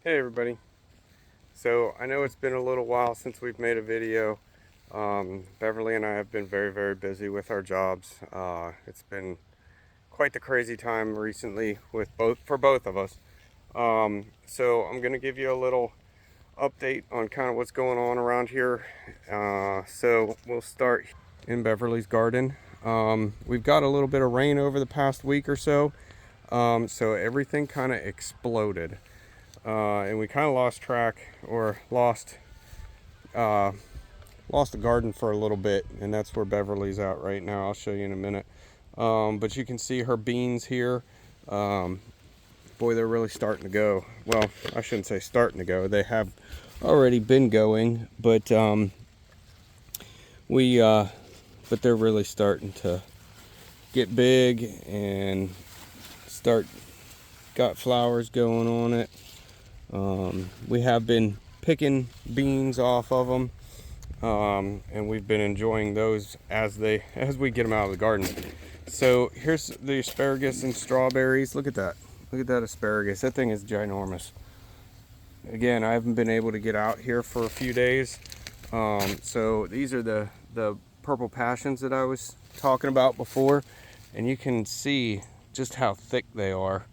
Hey everybody. So I know it's been a little while since we've made a video. Beverly and I have been very busy with our jobs. It's been quite the crazy time recently for both of us. So I'm gonna give you a little update on kind of what's going on around here. So we'll start in Beverly's garden. We've got a little bit of rain over the past week or so. So everything kind of exploded. And we kind of lost track or lost the garden for a little bit, and that's where Beverly's at right now. I'll show you in a minute. But you can see her beans here. Boy, they're really starting to go. Well, I shouldn't say starting to go. They have already been going, but but they're really starting to get big and got flowers going on it. We have been picking beans off of them, and we've been enjoying those as we get them out of the garden. So here's the asparagus and strawberries. Look at that. Look at that asparagus. That thing is ginormous. Again, I haven't been able to get out here for a few days. So these are the purple passions that I was talking about before, and you can see just how thick they are.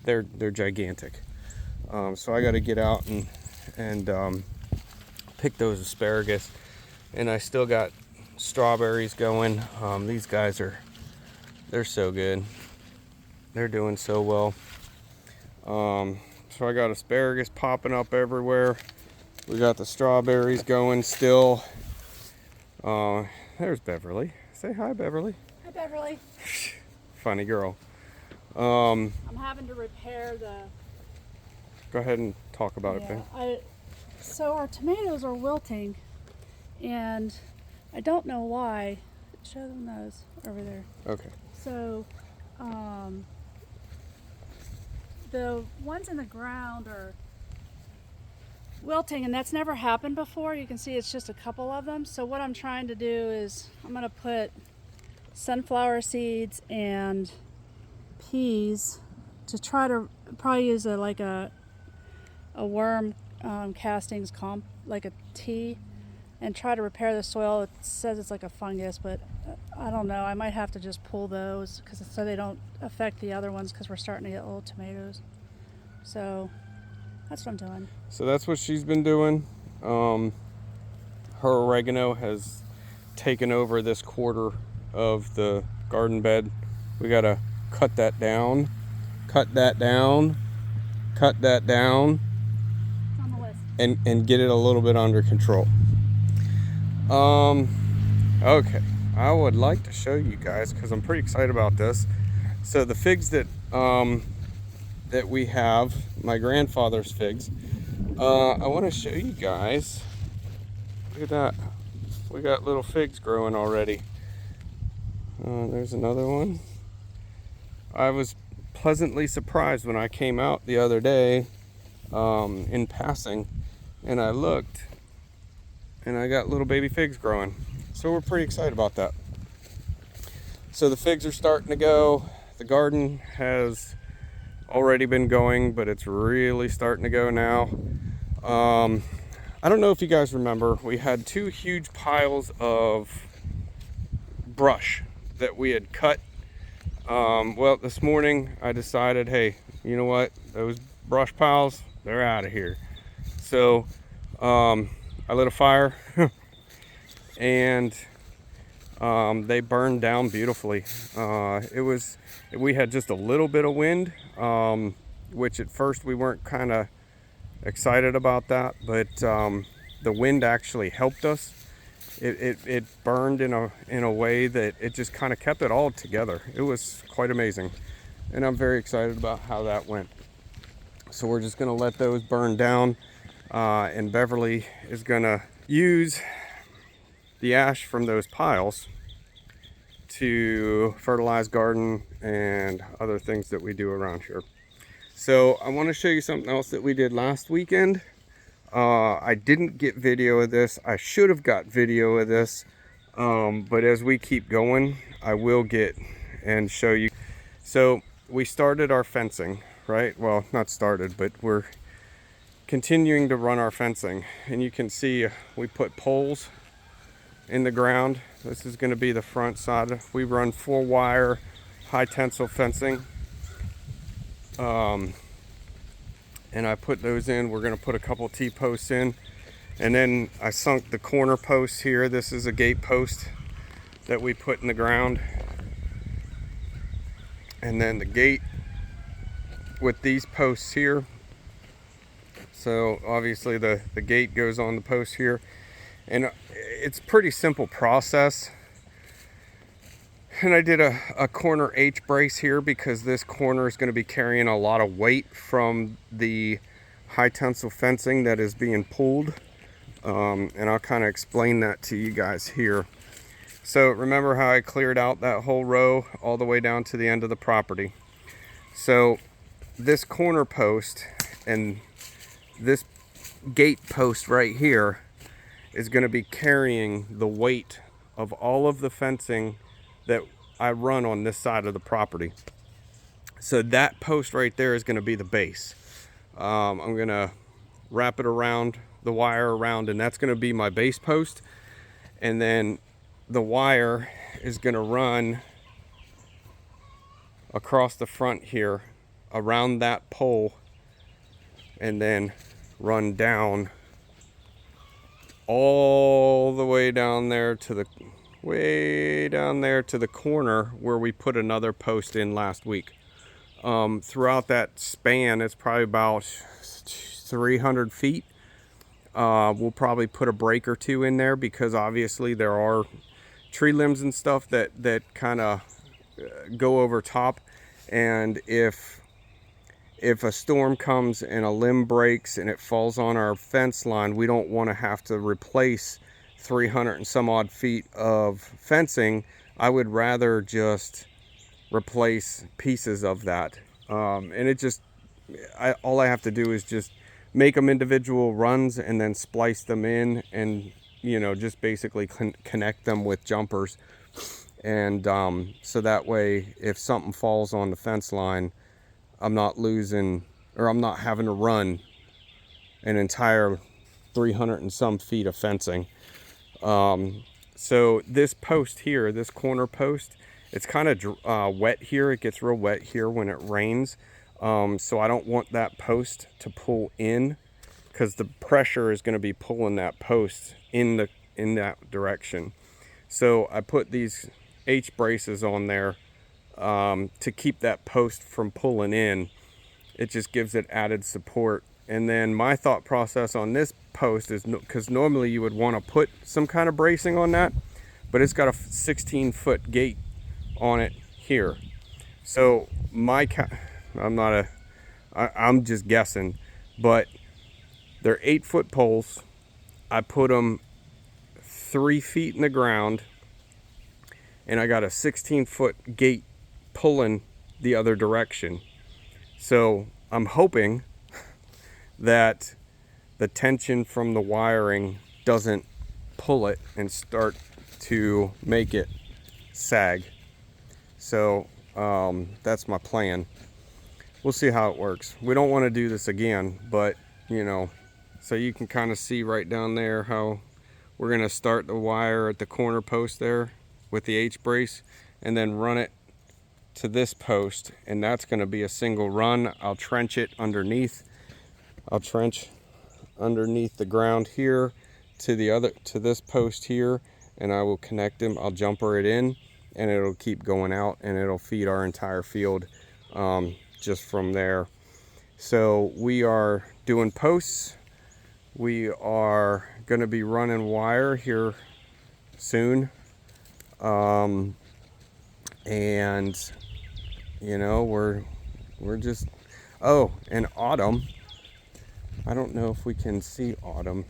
They're gigantic. So I got to get out and pick those asparagus, and I still got strawberries going. These guys they're so good. They're doing so well. So I got asparagus popping up everywhere. We got the strawberries going still. There's Beverly. Say hi, Beverly. Hi, Beverly. Funny girl. I'm having to repair the... Go ahead and talk about it, Ben. So our tomatoes are wilting, and I don't know why. Show them those over there. Okay. So, the ones in the ground are wilting, and that's never happened before. You can see it's just a couple of them. So what I'm trying to do is I'm going to put sunflower seeds and peas to try to probably use a worm castings like a tea, and try to repair the soil. It says it's like a fungus, but I don't know. I might have to just pull those so they don't affect the other ones, because we're starting to get little tomatoes. So that's what I'm doing. So that's what she's been doing. Her oregano has taken over this quarter of the garden bed. We gotta cut that down, cut that down, cut that down, On the list. and get it a little bit under control. Okay, I would like to show you guys, because I'm pretty excited about this. So the figs that we have, my grandfather's figs, I want to show you guys. Look at that. We got little figs growing already. There's another one. I was pleasantly surprised when I came out the other day in passing, and I looked, and I got little baby figs growing. So we're pretty excited about that. So the figs are starting to go. The garden has already been going, but it's really starting to go now. I don't know if you guys remember, we had two huge piles of brush that we had cut. Well, this morning I decided, hey, you know what? Those brush piles, they're out of here. So I lit a fire and they burned down beautifully. We had just a little bit of wind, which at first we weren't kind of excited about that, but the wind actually helped us. It burned in a way that it just kind of kept it all together. It was quite amazing, and I'm very excited about how that went. So we're just gonna let those burn down, and Beverly is gonna use the ash from those piles to fertilize garden and other things that we do around here. So I want to show you something else that we did last weekend. I didn't get video of this. I should have got video of this, but as we keep going, I will get and show you. So we started our fencing, right? Well, not started, but we're continuing to run our fencing. And you can see we put poles in the ground. This is going to be the front side. We run 4-wire high tensile fencing. And I put those in. We're going to put a couple T-posts in. And then I sunk the corner posts here. This is a gate post that we put in the ground. And then the gate with these posts here. So obviously the gate goes on the post here. And it's a pretty simple process. And I did a corner H brace here because this corner is going to be carrying a lot of weight from the high tensile fencing that is being pulled. And I'll kind of explain that to you guys here. So remember how I cleared out that whole row all the way down to the end of the property. So this corner post and this gate post right here is going to be carrying the weight of all of the fencing that I run on this side of the property. So that post right there is going to be the base. I'm going to wrap it around, the wire around, and that's going to be my base post. And then the wire is going to run across the front here around that pole and then run down all the way down there to the corner where we put another post in last week. Throughout that span, it's probably about 300 feet. We'll probably put a break or two in there because obviously there are tree limbs and stuff that kind of go over top. And if a storm comes and a limb breaks and it falls on our fence line, we don't want to have to replace 300 and some odd feet of fencing. I would rather just replace pieces of that. And it just, all I have to do is just make them individual runs and then splice them in and, you know, just basically connect them with jumpers. And so that way, if something falls on the fence line, I'm not losing, or I'm not having to run an entire 300 and some feet of fencing. So this post here, this corner post, it's kind of wet here. It gets real wet here when it rains. So I don't want that post to pull in because the pressure is going to be pulling that post in that direction. So I put these H braces on there to keep that post from pulling in. It just gives it added support. And then my thought process on this post is, because normally you would want to put some kind of bracing on that, but it's got a 16-foot gate on it here. So I'm just guessing, but they're 8-foot poles. I put them 3 feet in the ground, and I got a 16-foot gate pulling the other direction. So I'm hoping that the tension from the wiring doesn't pull it and start to make it sag. So that's my plan. We'll see how it works. We don't want to do this again, but you know, so you can kind of see right down there how we're going to start the wire at the corner post there with the H brace and then run it to this post, and that's going to be a single run. I'll trench it underneath. I'll trench underneath the ground here to this post here, and I will connect them. I'll jumper it in, and it'll keep going out, and it'll feed our entire field just from there. So we are doing posts. We are going to be running wire here soon, and you know, we're just, oh, and autumn. I don't know if we can see autumn.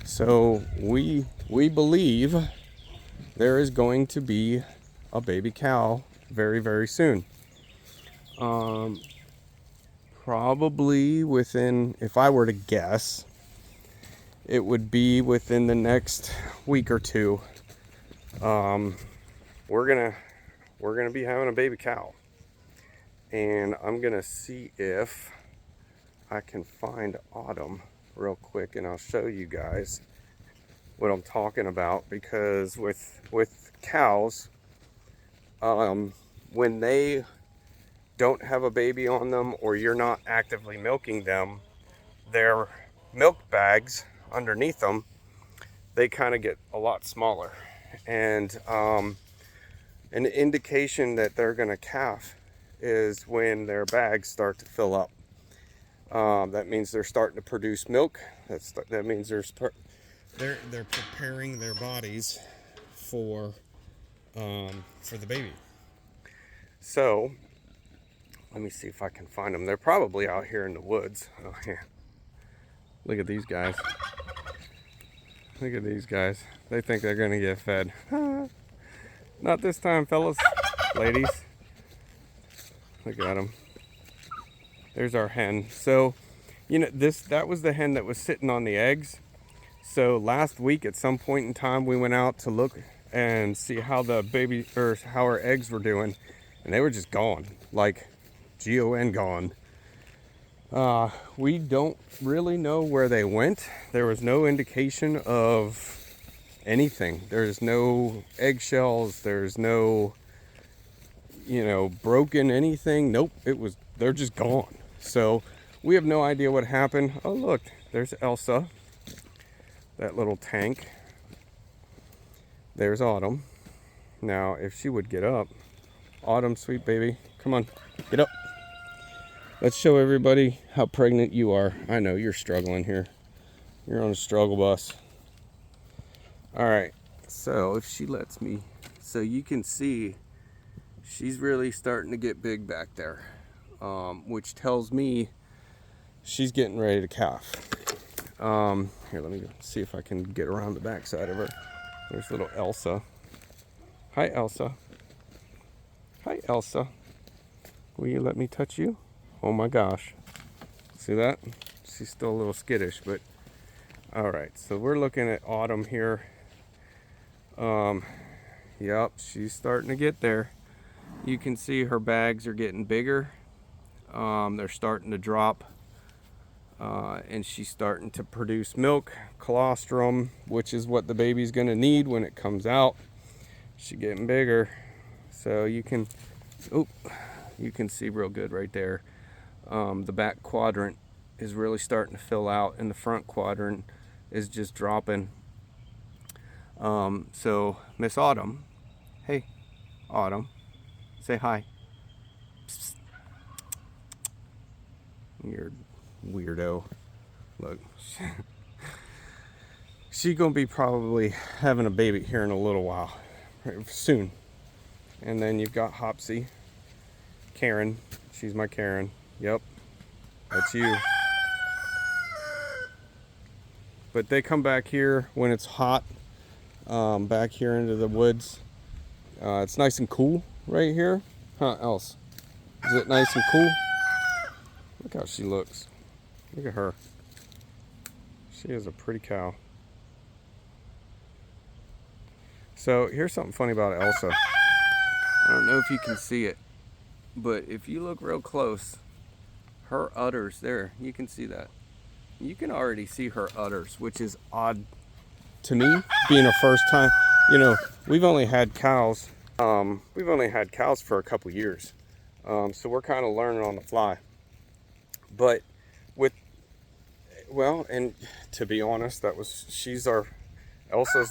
So we believe there is going to be a baby cow very, very soon. Probably within, if I were to guess, it would be within the next week or two. We're gonna be having a baby cow, and I'm gonna see if I can find Autumn real quick, and I'll show you guys what I'm talking about. Because with cows, when they don't have a baby on them, or you're not actively milking them, their milk bags underneath them, they kind of get a lot smaller. And an indication that they're going to calf is when their bags start to fill up. That means they're starting to produce milk. That means they're preparing their bodies for the baby. So let me see if I can find them. They're probably out here in the woods. Oh yeah, look at these guys. Look at these guys. They think they're gonna get fed. Not this time, fellas, ladies. Look at them. There's our hen. So, you know, that was the hen that was sitting on the eggs. So last week at some point in time, we went out to look and see how the baby, or how our eggs were doing, and they were just gone, like G-O-N gone. We don't really know where they went. There was no indication of anything. There's no eggshells. There's no, you know, broken anything. Nope. They're just gone. So we have no idea what happened. Oh, look, there's Elsa, that little tank. There's Autumn. Now, if she would get up, Autumn, sweet baby, come on, get up. Let's show everybody how pregnant you are. I know you're struggling here. You're on a struggle bus. All right, so if she lets me, so you can see she's really starting to get big back there, which tells me she's getting ready to calf. Here, let me see if I can get around the back side of her. There's little Elsa. Hi, Elsa. Hi, Elsa. Will you let me touch you? Oh my gosh. See that? She's still a little skittish, but all right. So we're looking at Autumn here. Yep, she's starting to get there. You can see her bags are getting bigger. They're starting to drop. And she's starting to produce milk, colostrum, which is what the baby's gonna need when it comes out. She's getting bigger. So you can see real good right there. The back quadrant is really starting to fill out, and the front quadrant is just dropping. So Miss Autumn, hey, Autumn, say hi. Psst. You're weirdo. Look, she's gonna be probably having a baby here in a little while, soon. And then you've got Hopsy, Karen. She's my Karen. Yep, that's you. But they come back here when it's hot, back here into the woods. It's nice and cool right here. Huh, Else? Is it nice and cool? Look how she looks. Look at her. She is a pretty cow. So here's something funny about Elsa. I don't know if you can see it, but if you look real close, her udders, there, you can see that. You can already see her udders, which is odd to me, being a first time. You know, we've only had cows. We've only had cows for a couple years. So we're kind of learning on the fly. But and to be honest, Elsa's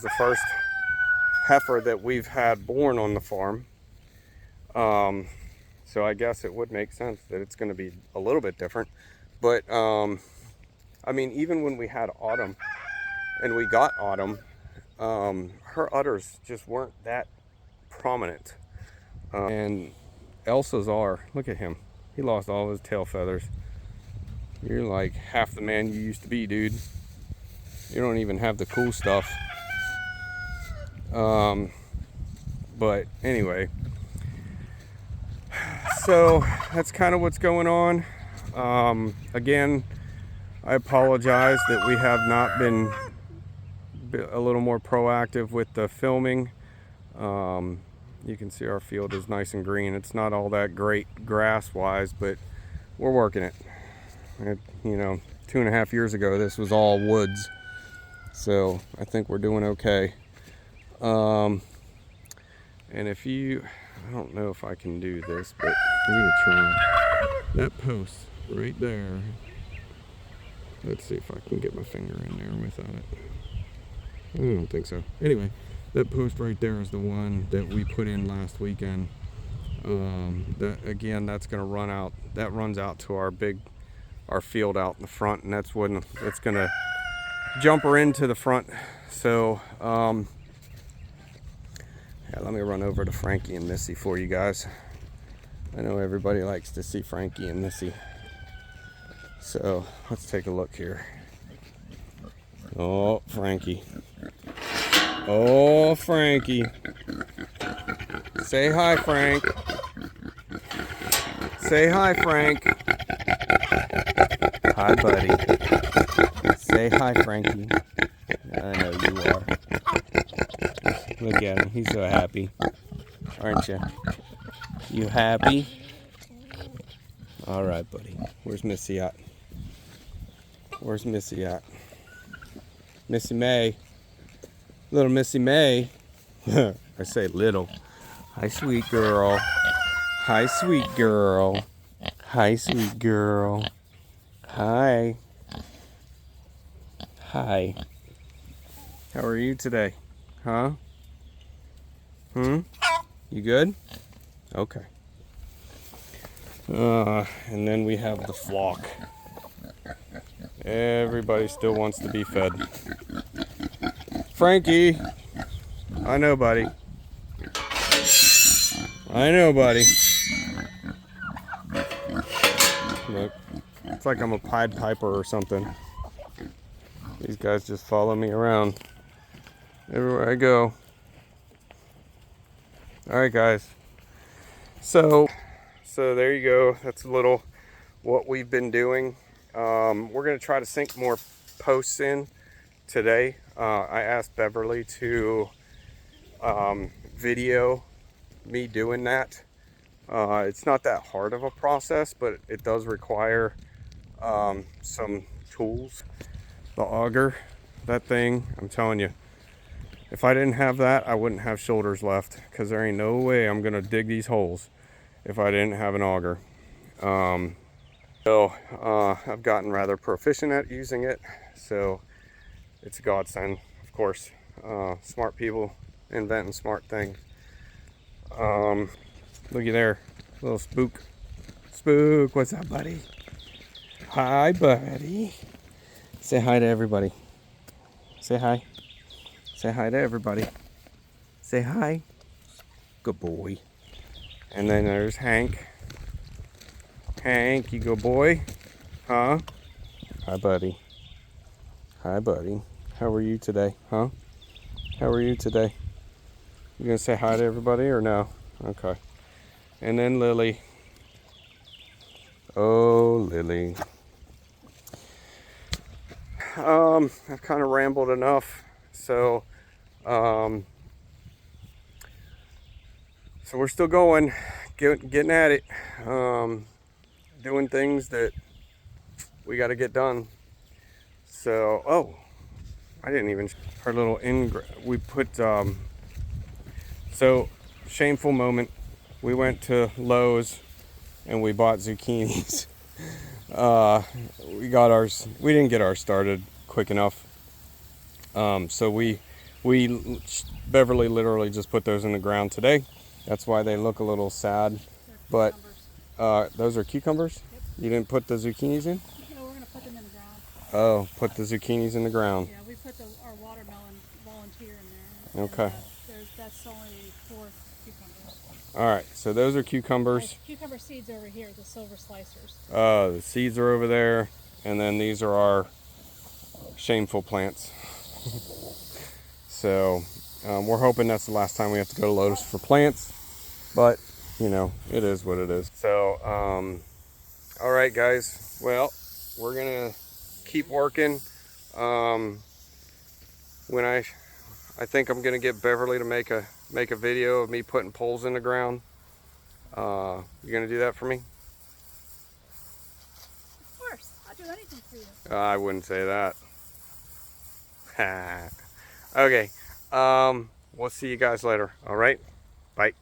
the first heifer that we've had born on the farm. So I guess it would make sense that it's going to be a little bit different. But, I mean, even when we had Autumn and we got Autumn, her udders just weren't that prominent. And Elsa's are. Look at him. He lost all his tail feathers. You're like half the man you used to be, dude. You don't even have the cool stuff. But anyway, so that's kind of what's going on. Again, I apologize that we have not been a little more proactive with the filming. you can see our field is nice and green. It's not all that great grass wise, but we're working it. You know, 2.5 years ago this was all woods, so I think we're doing okay. And if you, I don't know if I can do this, but I'm gonna try. That post right there, let's see if I can get my finger in there without it. I don't think so. Anyway, that post right there is the one that we put in last weekend. That again, that's gonna run out. That runs out to our field out in the front, and that's when it's gonna jumper into the front. So yeah, let me run over to Frankie and Missy for you guys. I know everybody likes to see Frankie and Missy. So let's take a look here. Oh, Frankie. Oh, Frankie. Say hi, Frank. Say hi, Frank. Hi, buddy. Say hi, Frankie. I know you are. Look at him. He's so happy. Aren't you? You happy? All right, buddy. Where's Missy at? Where's Missy at? Missy May. Little Missy May. I say little. Hi, sweet girl. Hi, sweet girl. Hi, sweet girl. Hi. Hi. How are you today? Huh? You good? Okay. And then we have the flock. Everybody still wants to be fed. Frankie. I know, buddy. I know, buddy. Look, it's like I'm a Pied Piper or something. These guys just follow me around everywhere I go. All right, guys. So there you go. That's a little what we've been doing. We're gonna try to sink more posts in today. I asked Beverly to video me doing that. It's not that hard of a process, but it does require some tools. The auger, that thing, I'm telling you, if I didn't have that, I wouldn't have shoulders left, because there ain't no way I'm gonna dig these holes if I didn't have an auger. So I've gotten rather proficient at using it, so it's a godsend. Of course, smart people inventing smart things. Looky there, little Spook. Spook, what's up, buddy? Hi, buddy. Say hi to everybody. Say hi. Say hi to everybody. Say hi. Good boy. And then there's Hank. Hank, you good boy? Huh? Hi, buddy. Hi, buddy. How are you today? Huh? How are you today? You gonna say hi to everybody or no? Okay. And then Lily. Oh, Lily. I've kind of rambled enough, so we're still going, getting at it, doing things that we got to get done. So, oh, I didn't even, our little we put, so shameful moment. We went to Lowe's and we bought zucchinis. We didn't get ours started quick enough. So Beverly literally just put those in the ground today. That's why they look a little sad. But those are cucumbers? Yep. You didn't put the zucchinis in? No, we're gonna put them in the ground. Oh, put the zucchinis in the ground. Yeah, we put our watermelon volunteer in there. Okay. And, that's only 4 cucumbers. All right, so those are cucumbers. There's cucumber seeds over here, the silver slicers. The seeds are over there, and then these are our shameful plants. So we're hoping that's the last time we have to go to Lowe's for plants, but you know, it is what it is. So all right, guys, well, we're gonna keep working. When I think I'm gonna get Beverly to make a make a video of me putting poles in the ground. You gonna do that for me? Of course, I'll do anything for you. I wouldn't say that. Okay. We'll see you guys later. All right. Bye.